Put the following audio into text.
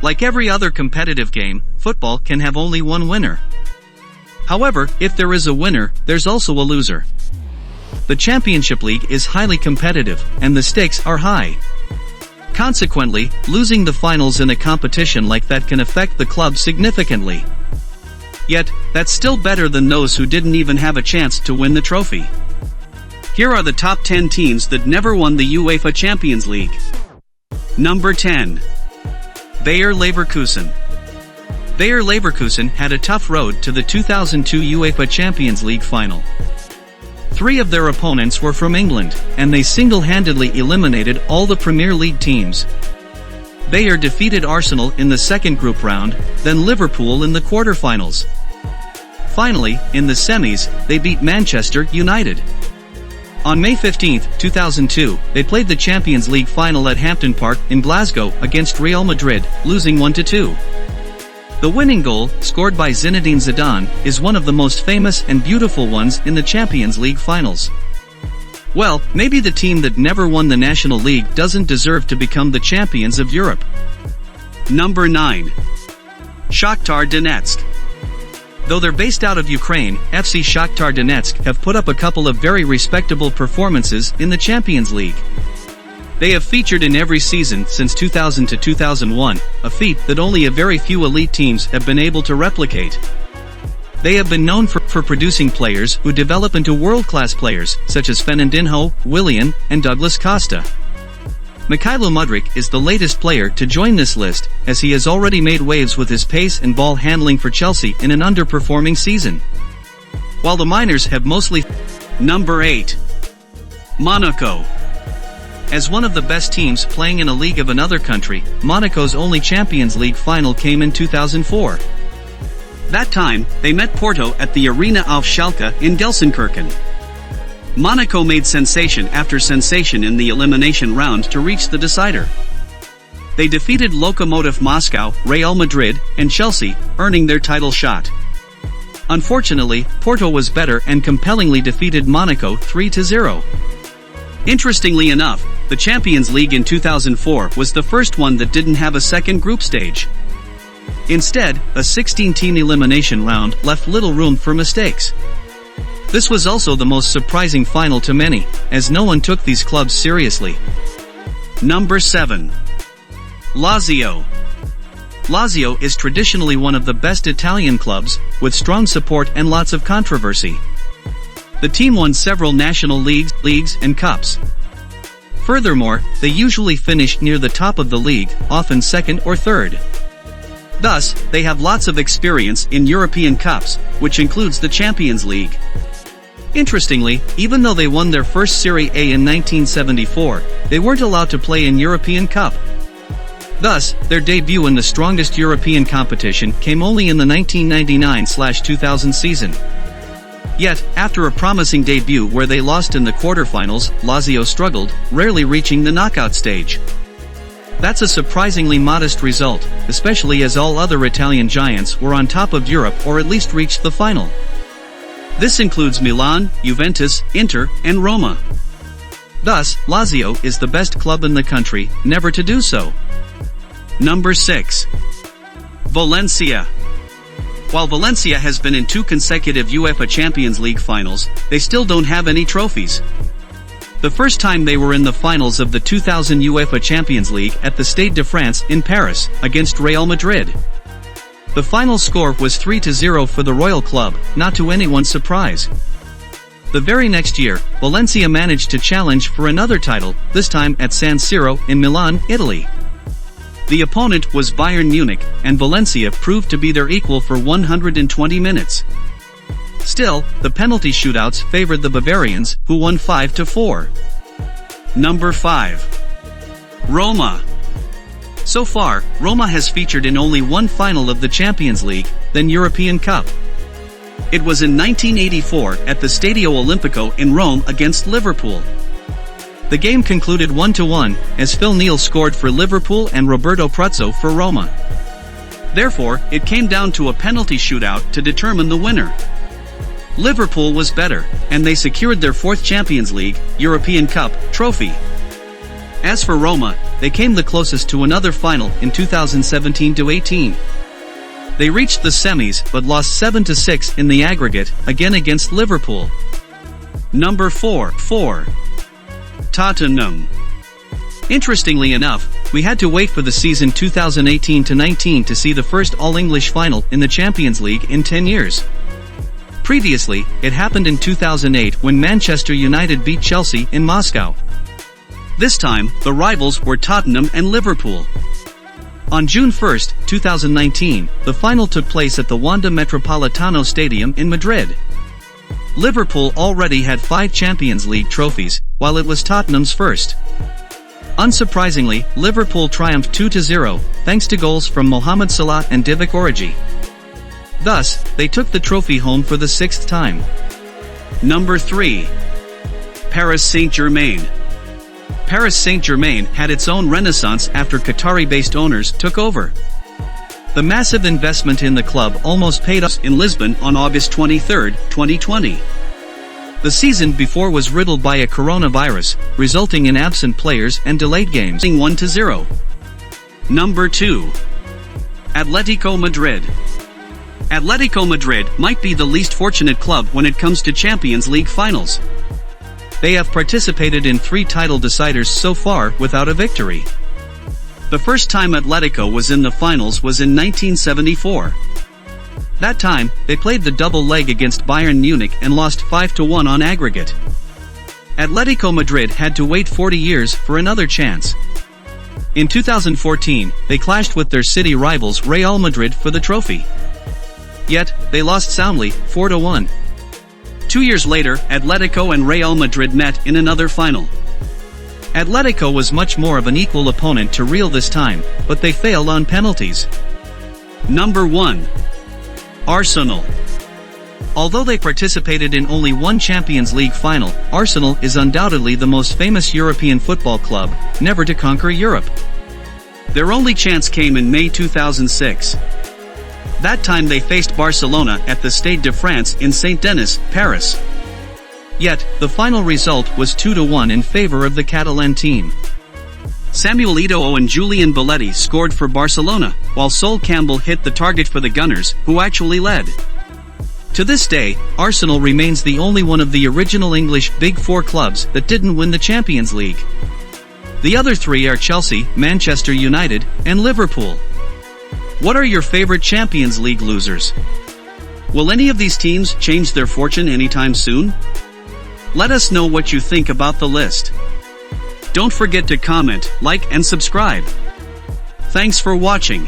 Like every other competitive game, football can have only one winner. However, if there is a winner, there's also a loser. The Championship League is highly competitive, and the stakes are high. Consequently, losing the finals in a competition like that can affect the club significantly. Yet, that's still better than those who didn't even have a chance to win the trophy. Here are the top 10 teams that never won the UEFA Champions League. Number 10. Bayer Leverkusen. Bayer Leverkusen had a tough road to the 2002 UEFA Champions League final. 3 of their opponents were from England, and they single-handedly eliminated all the Premier League teams. Bayer defeated Arsenal in the second group round, then Liverpool in the quarter-finals. Finally, in the semis, they beat Manchester United. On May 15, 2002, they played the Champions League final at Hampden Park in Glasgow against Real Madrid, losing 1-2. The winning goal, scored by Zinedine Zidane, is one of the most famous and beautiful ones in the Champions League finals. Well, maybe the team that never won the National League doesn't deserve to become the champions of Europe. Number 9. Shakhtar Donetsk. Though they're based out of Ukraine, FC Shakhtar Donetsk have put up a couple of very respectable performances in the Champions League. They have featured in every season since 2000 to 2001, a feat that only a very few elite teams have been able to replicate. They have been known for producing players who develop into world-class players, such as Fernandinho, Willian, and Douglas Costa. Mykhailo Mudryk is the latest player to join this list, as he has already made waves with his pace and ball handling for Chelsea in an underperforming season. While the minors have mostly... Number 8. Monaco. As one of the best teams playing in a league of another country, Monaco's only Champions League final came in 2004. That time, they met Porto at the Arena auf Schalke in Gelsenkirchen. Monaco made sensation after sensation in the elimination round to reach the decider. They defeated Lokomotiv Moscow, Real Madrid, and Chelsea, earning their title shot. Unfortunately, Porto was better and compellingly defeated Monaco 3-0. Interestingly enough, the Champions League in 2004 was the first one that didn't have a second group stage. Instead, a 16-team elimination round left little room for mistakes. This was also the most surprising final to many, as no one took these clubs seriously. Number 7. Lazio. Lazio is traditionally one of the best Italian clubs, with strong support and lots of controversy. The team won several national leagues and cups. Furthermore, they usually finish near the top of the league, often second or third. Thus, they have lots of experience in European cups, which includes the Champions League. Interestingly, even though they won their first Serie A in 1974, they weren't allowed to play in European Cup. Thus, their debut in the strongest European competition came only in the 1999-2000 season. Yet, after a promising debut where they lost in the quarterfinals, Lazio struggled, rarely reaching the knockout stage. That's a surprisingly modest result, especially as all other Italian giants were on top of Europe or at least reached the final. This includes Milan, Juventus, Inter, and Roma. Thus, Lazio is the best club in the country, never to do so. Number 6. Valencia. While Valencia has been in 2 consecutive UEFA Champions League finals, they still don't have any trophies. The first time they were in the finals of the 2000 UEFA Champions League at the Stade de France in Paris, against Real Madrid. The final score was 3-0 for the Royal Club, not to anyone's surprise. The very next year, Valencia managed to challenge for another title, this time at San Siro in Milan, Italy. The opponent was Bayern Munich, and Valencia proved to be their equal for 120 minutes. Still, the penalty shootouts favored the Bavarians, who won 5-4. Number 5. Roma. So far, Roma has featured in only one final of the Champions League, then European Cup. It was in 1984 at the Stadio Olimpico in Rome against Liverpool. The game concluded 1-1, as Phil Neal scored for Liverpool and Roberto Pruzzo for Roma. Therefore, it came down to a penalty shootout to determine the winner. Liverpool was better, and they secured their 4th Champions League, European Cup, trophy. As for Roma, they came the closest to another final in 2017-18. They reached the semis but lost 7-6 in the aggregate, again against Liverpool. Number 4. Tottenham. Interestingly enough, we had to wait for the season 2018-19 to see the first All-English final in the Champions League in 10 years. Previously, it happened in 2008 when Manchester United beat Chelsea in Moscow. This time, the rivals were Tottenham and Liverpool. On June 1, 2019, the final took place at the Wanda Metropolitano Stadium in Madrid. Liverpool already had 5 Champions League trophies, while it was Tottenham's first. Unsurprisingly, Liverpool triumphed 2-0, thanks to goals from Mohamed Salah and Divock Origi. Thus, they took the trophy home for the 6th time. Number 3. Paris St Germain. Paris St Germain had its own renaissance after Qatari-based owners took over. The massive investment in the club almost paid off in Lisbon on August 23, 2020. The season before was riddled by a coronavirus, resulting in absent players and delayed games, 1-0. Number 2. Atletico Madrid. Atletico Madrid might be the least fortunate club when it comes to Champions League finals. They have participated in 3 title deciders so far without a victory. The first time Atletico was in the finals was in 1974. That time, they played the double leg against Bayern Munich and lost 5-1 on aggregate. Atletico Madrid had to wait 40 years for another chance. In 2014, they clashed with their city rivals Real Madrid for the trophy. Yet, they lost soundly, 4-1. 2 years later, Atletico and Real Madrid met in another final. Atletico was much more of an equal opponent to Real this time, but they failed on penalties. Number 1. Arsenal. Although they participated in only one Champions League final, Arsenal is undoubtedly the most famous European football club, never to conquer Europe. Their only chance came in May 2006. That time they faced Barcelona at the Stade de France in St Denis, Paris. Yet, the final result was 2-1 in favor of the Catalan team. Samuel Eto'o and Julian Belletti scored for Barcelona, while Sol Campbell hit the target for the Gunners, who actually led. To this day, Arsenal remains the only one of the original English Big Four clubs that didn't win the Champions League. The other 3 are Chelsea, Manchester United, and Liverpool. What are your favorite Champions League losers? Will any of these teams change their fortune anytime soon? Let us know what you think about the list. Don't forget to comment, like and subscribe. Thanks for watching.